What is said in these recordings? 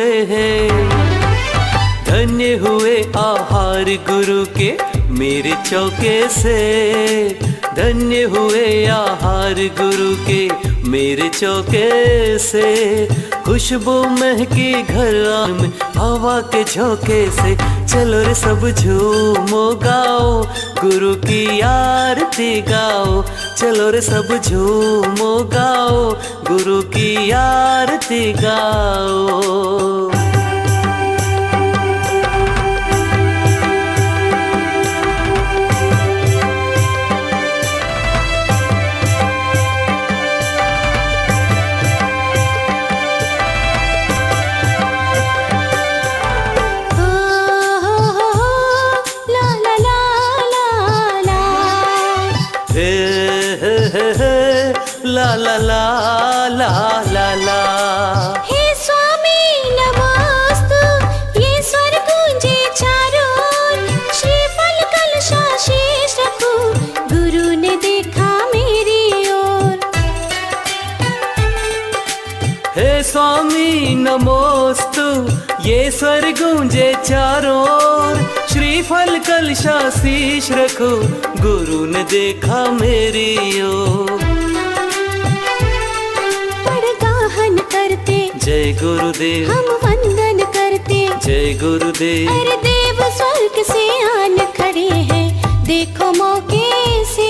हुए हैं। धन्य हुए आहार गुरु के मेरे चौके से, धन्य हुए आहार गुरु के मेरे चौके से। खुशबू महकी घर में हवा के झोंके से, चलो रे सब झूमो गाओ गुरु की आरती गाओ। चलो रे सब झूमो गाओ गुरु की आरती गाओ। ला ला ला ला ला ला। हे स्वामी नमोस्तु, ये स्वर गूंजे चारों ओर। श्रीफल कलशा शीश रखूं, गुरु ने देखा मेरी ओर। हे स्वामी नमोस्तु, ये स्वर गूंजे चारों ओर। श्रीफल कलशा शीश रखो, गुरु ने देखा मेरी ओर। जय गुरुदेव हम वंदन करते, जय गुरुदेव। अरे देव स्वर्ग से आन खड़े हैं, देखो मौके से।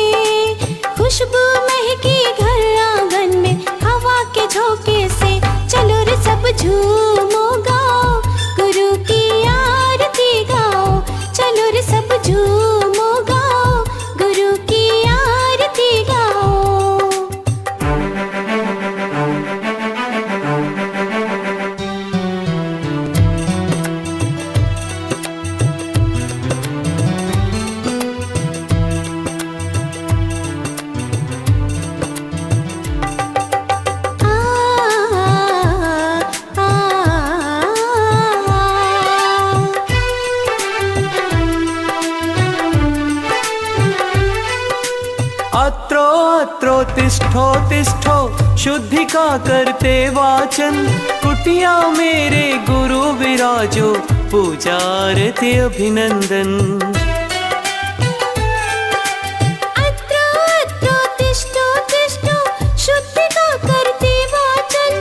खुशबू महकी घर आंगन में हवा के झोंके से। चलो रे सब झूमो गाओ गुरु की आरती गाओ। चलो रे सब झूमो गाओ गुरु की आरती गाओ। अत्रो तिष्ठो तिष्ठो, शुद्धि का करते वाचन। कुटिया मेरे गुरु विराजो, पूजारती अभिनंदन। अत्रो तिष्ठो तिष्ठो, शुद्धि का करते वाचन।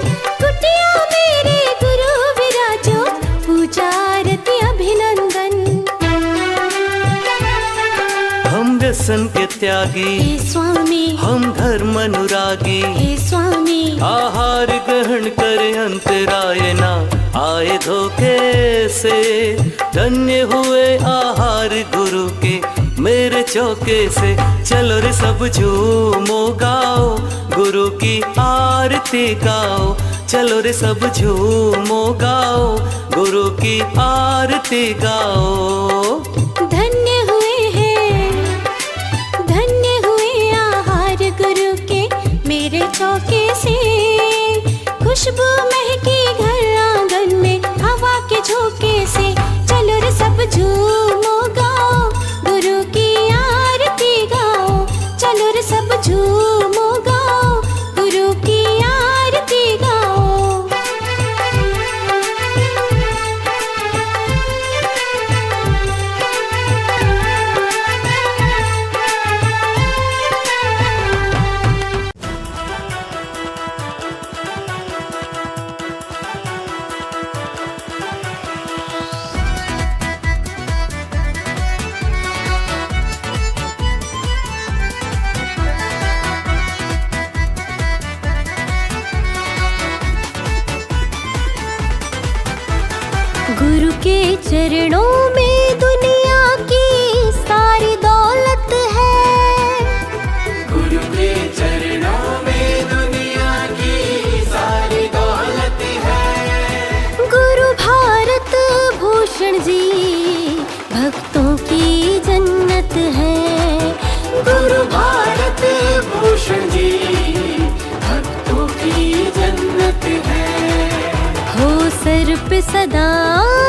कुटिया मेरे गुरु विराजो, पूजारती अभिनंदन। हम व्यसन के त्यागी, हे स्वामी हम धर्म अनुरागी। हे स्वामी आहार ग्रहण करे अंतराय ना आए धोखे से। धन्य हुए आहार गुरु के मेरे चौके से। चलो रे सब झूमो गाओ गुरु की आरती गाओ। चलो रे सब झूमो गाओ गुरु की आरती गाओ। धन्य हुए हैं, धन्य हुए आहार गुरु के मेरे चौके से। खुशबू महकी घर आंगन में हवा के झोंके से। चलो रे सब झूमो गाओ गुरु की आरती गाओ। चलो रे सब झूमो गाओ गुरु की आरती गाओ। गुरु के चरणों में दुनिया की सारी दौलत है। गुरु के चरणों में दुनिया की सारी दौलत है। गुरु भारत भूषण जी भक्तों की जन्नत है। गुरु भारत भूषण जी भक्तों की जन्नत है। हो सर पे सदा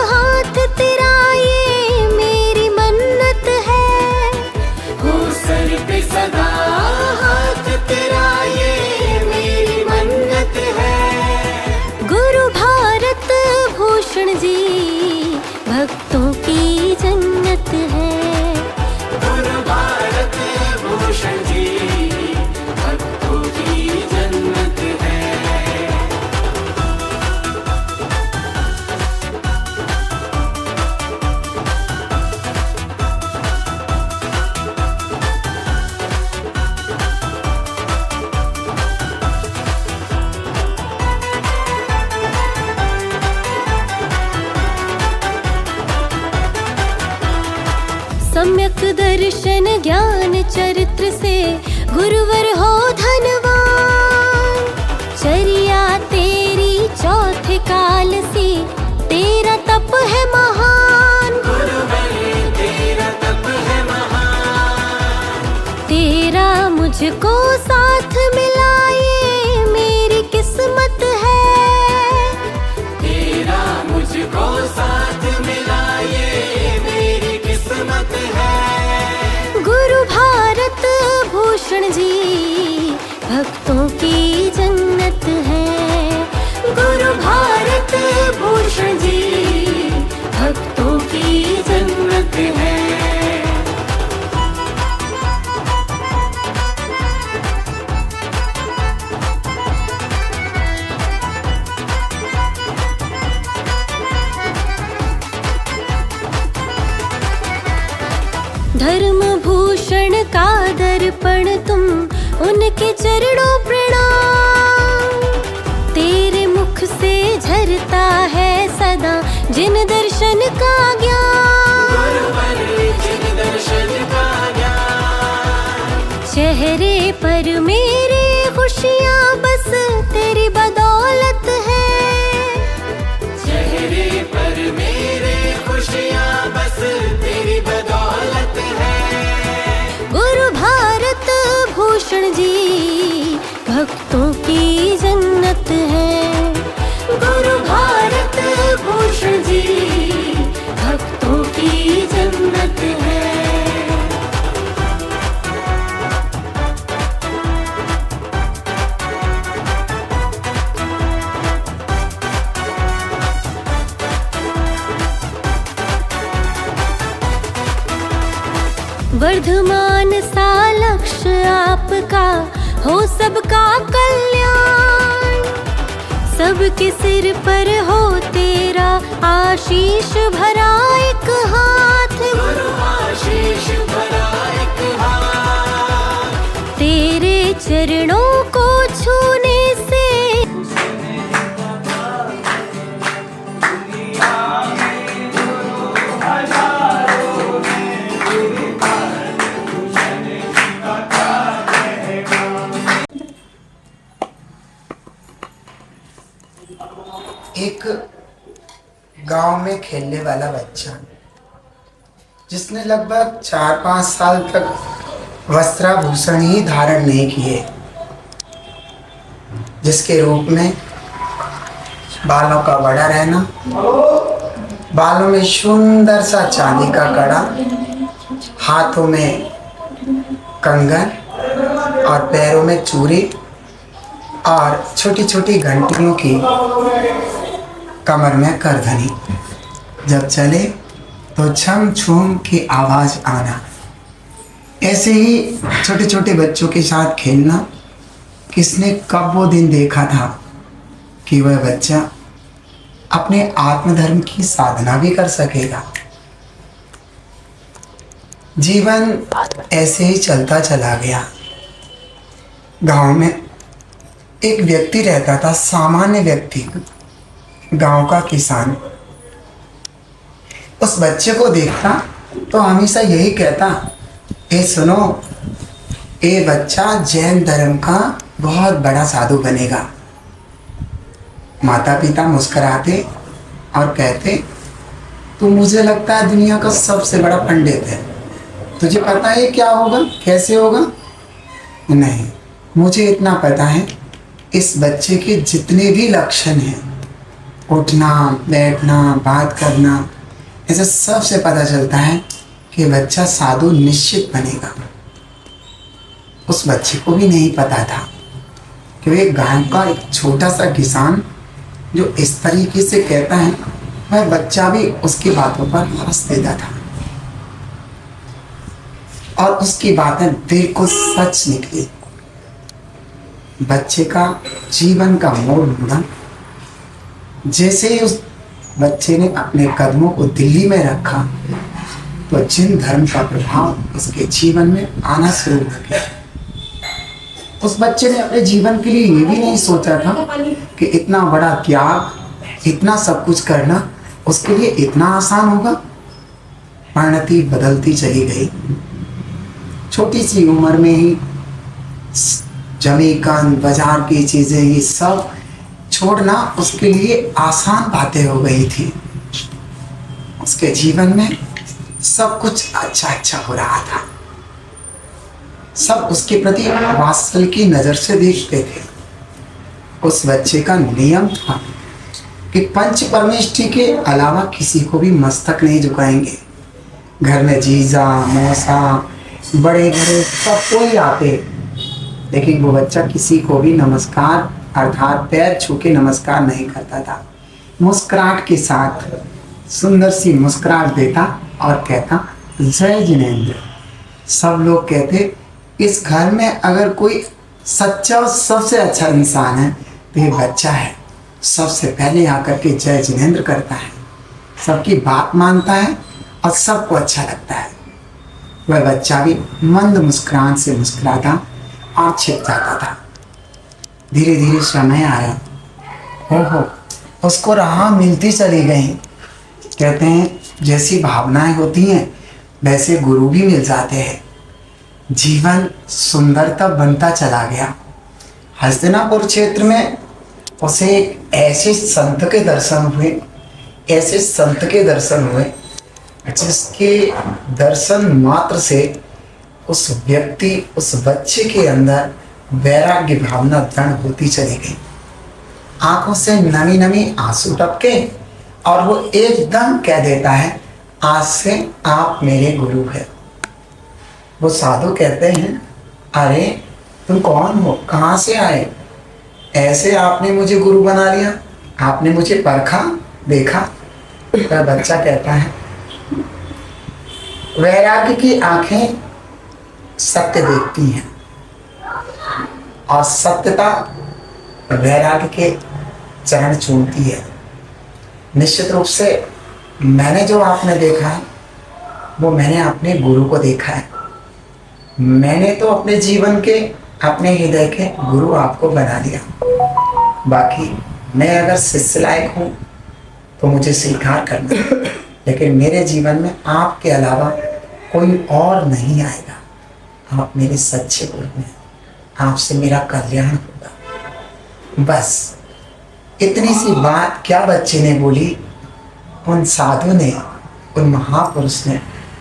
हाथ तेरा, ये मेरी मन्नत है। हो सर पे सदा हाथ तेरा, ये मेरी मन्नत है। गुरु भारत भूषण भक्तों की जन्नत है। गुरु भारत भूषण जी भक्तों की जन्नत है। सम्यक दर्शन ज्ञान चरित्र से गुरुवर हो धनवान। चरिया तेरी चौथे काल से तेरा तप है महान। गुरुवर तेरा तप है महान। तेरा मुझको साथ मिला ये मेरी किस्मत है। तेरा मुझको साथ मिला ये मेरी किस्मत है। गुरु भारत भूषण जी भक्तों की जन्नत है। गुरु भारत भूषण जी भक्तों की जन्नत है। धर्म भूषण का दर्पण तुम, उनके चरणों प्रणाम। तेरे मुख से झरता है सदा जिन दर्शन का ज्ञान। गुरुवर जिन दर्शन का ज्ञान। चेहरे पर मेरे खुशियाँ बस तेरी बदौलत है। चेहरे पर मेरे खुशियाँ बस तेरी बदौलत है। गुरु भारत भूषण जी भक्तों की जन्नत है। गुरु भारत भूषण जी भक्तों की जन्नत है। वर्धमान सा लक्ष्य आपका हो सबका कल्याण। सबके सिर पर हो तेरा आशीष भरा एक हाथ। गुरु आशीष भरा एक हाथ। तेरे चरणों को छूने से एक गांव में खेलने वाला बच्चा जिसने लगभग 4-5 साल तक वस्त्राभूषण ही धारण नहीं किए, जिसके रूप में बालों का बड़ा रहना, बालों में सुंदर सा चांदी का कड़ा, हाथों में कंगन और पैरों में चूड़ी और छोटी छोटी घंटियों की कमर में करधनी। जब चले तो छम छूम की आवाज आना। ऐसे ही छोटे छोटे बच्चों के साथ खेलना। किसने कब वो दिन देखा था कि वह बच्चा अपने आत्मधर्म की साधना भी कर सकेगा। जीवन ऐसे ही चलता चला गया। गांव में एक व्यक्ति रहता था, सामान्य व्यक्ति, गांव का किसान। उस बच्चे को देखता तो हमेशा यही कहता, ए सुनो, ये बच्चा जैन धर्म का बहुत बड़ा साधु बनेगा। माता पिता मुस्कुराते और कहते, तू मुझे लगता है दुनिया का सबसे बड़ा पंडित है, तुझे पता है क्या होगा, कैसे होगा? नहीं, मुझे इतना पता है, इस बच्चे के जितने भी लक्षण हैं, उठना, बैठना, बात करना, ऐसे सबसे पता चलता है कि बच्चा साधु निश्चित बनेगा। उस बच्चे को भी नहीं पता था कि वे गांव का एक छोटा सा किसान जो इस तरीके से कहता है वह बच्चा भी उसकी बातों पर हंस देता था और उसकी बातें बिल्कुल सच निकली। बच्चे का जीवन का मोड़ मुड़ा। जैसे ही उस बच्चे ने अपने कदमों को दिल्ली में रखा तो जिन धर्म का प्रभाव उसके जीवन में आना शुरू हो गया। उस बच्चे ने अपने जीवन के लिए ये भी नहीं सोचा था कि इतना बड़ा त्याग, इतना सब कुछ करना उसके लिए इतना आसान होगा। परिणति बदलती चली गई। छोटी सी उम्र में ही जमीकंद, बाजार की चीजें, ये सब छोड़ना उसके लिए आसान बातें हो गई थी। उसके जीवन में सब कुछ अच्छा अच्छा हो रहा था। सब उसके प्रति वात्सल्य की नजर से देखते थे। उस बच्चे का नियम था कि पंच परमेष्ठी के अलावा किसी को भी मस्तक नहीं झुकाएंगे। घर में जीजा, मौसा, बड़े बड़े सब कोई आते, लेकिन वो बच्चा किसी को भी नमस्कार अर्थात पैर छू के नमस्कार नहीं करता था। मुस्कुराहट के साथ सुंदर सी मुस्कुराहट देता और कहता जय जिनेंद्र। सब लोग कहते इस घर में अगर कोई सच्चा और सबसे अच्छा इंसान है तो ये बच्चा है। सबसे पहले आकर के जय जिनेंद्र करता है, सबकी बात मानता है और सबको अच्छा लगता है। वह बच्चा भी मंद मुस्कुराहट से मुस्कुराता और छिप जाता था। धीरे धीरे समय आया। ओहो, उसको राह मिलती चली गई। कहते हैं जैसी भावनाएं होती हैं वैसे गुरु भी मिल जाते हैं। जीवन सुंदरता बनता चला गया। हस्तिनापुर क्षेत्र में उसे एक ऐसे संत के दर्शन हुए, जिसके दर्शन मात्र से उस व्यक्ति, उस बच्चे के अंदर वैराग्य भावना दृढ़ होती चली गई। आंखों से नमी नमी आंसू टपके और वो एकदम कह देता है आज से आप मेरे गुरु हैं। वो साधु कहते हैं अरे तुम कौन हो, कहाँ से आए, ऐसे आपने मुझे गुरु बना लिया, आपने मुझे परखा देखा। तो बच्चा कहता है वैराग्य की आंखें सत्य देखती हैं और सत्यता वैराग्य के चरण चूमती है। निश्चित रूप से मैंने जो आपने देखा है वो मैंने अपने गुरु को देखा है। मैंने तो अपने जीवन के, अपने हृदय के गुरु आपको बना दिया। बाकी मैं अगर शिष्य लायक हूँ तो मुझे स्वीकार करना, लेकिन मेरे जीवन में आपके अलावा कोई और नहीं आएगा। आप मेरे सच्चे गुरु हैं, आपसे मेरा कल्याण होगा। बस इतनी सी बात क्या बच्चे ने बोली, उन साधु ने, उन महापुरुष ने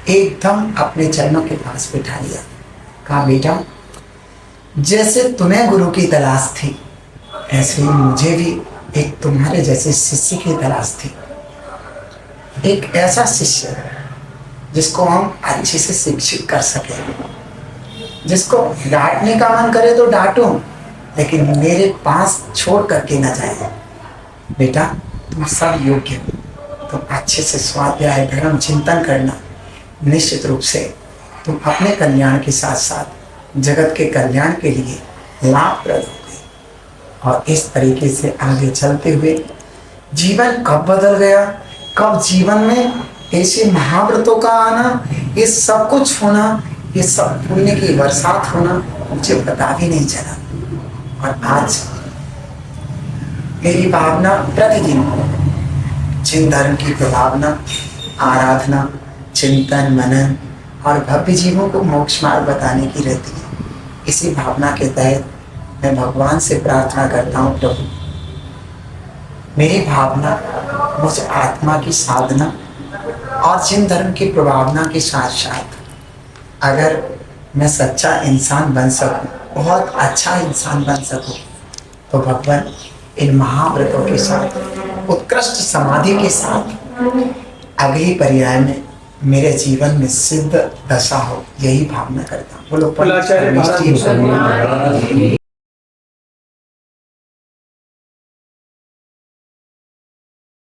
एकदम अपने चरणों के पास बिठा लिया। कहा बेटा जैसे तुम्हें गुरु की तलाश थी ऐसे ही मुझे भी एक तुम्हारे जैसे शिष्य की तलाश थी। एक ऐसा शिष्य जिसको हम अच्छे से शिक्षित कर सके, जिसको डांटने का मन करे तो डांटो, लेकिन मेरे पास छोड़ करके ना जाए। बेटा तुम सब योग्य हो, तुम अच्छे से स्वाध्याय धर्म चिंतन करना। निश्चित रूप से तुम अपने कल्याण के साथ साथ जगत के कल्याण के लिए लाभप्रद होगे। और इस तरीके से आगे चलते हुए जीवन कब बदल गया, कब जीवन में ऐसे महाव्रतों का आना, ये सब कुछ होना, ये सब पुण्य की बरसात होना मुझे पता भी नहीं चला। और आज मेरी भावना प्रतिदिन जिन धर्म की प्रभावना, आराधना, चिंतन, मनन और भव्य जीवों को मोक्ष मार्ग बताने की रहती है। इसी भावना के तहत मैं भगवान से प्रार्थना करता हूँ प्रभु मेरी भावना, मुझ आत्मा की साधना और जिन धर्म की प्रभावना के साथ साथ अगर मैं सच्चा इंसान बन सकूं, बहुत अच्छा इंसान बन सकूं, तो भगवान इन महाव्रतों के साथ, उत्कृष्ट समाधि के साथ अगली पर्याय में मेरे जीवन में सिद्ध दशा हो, यही भावना करता हूँ। बोलो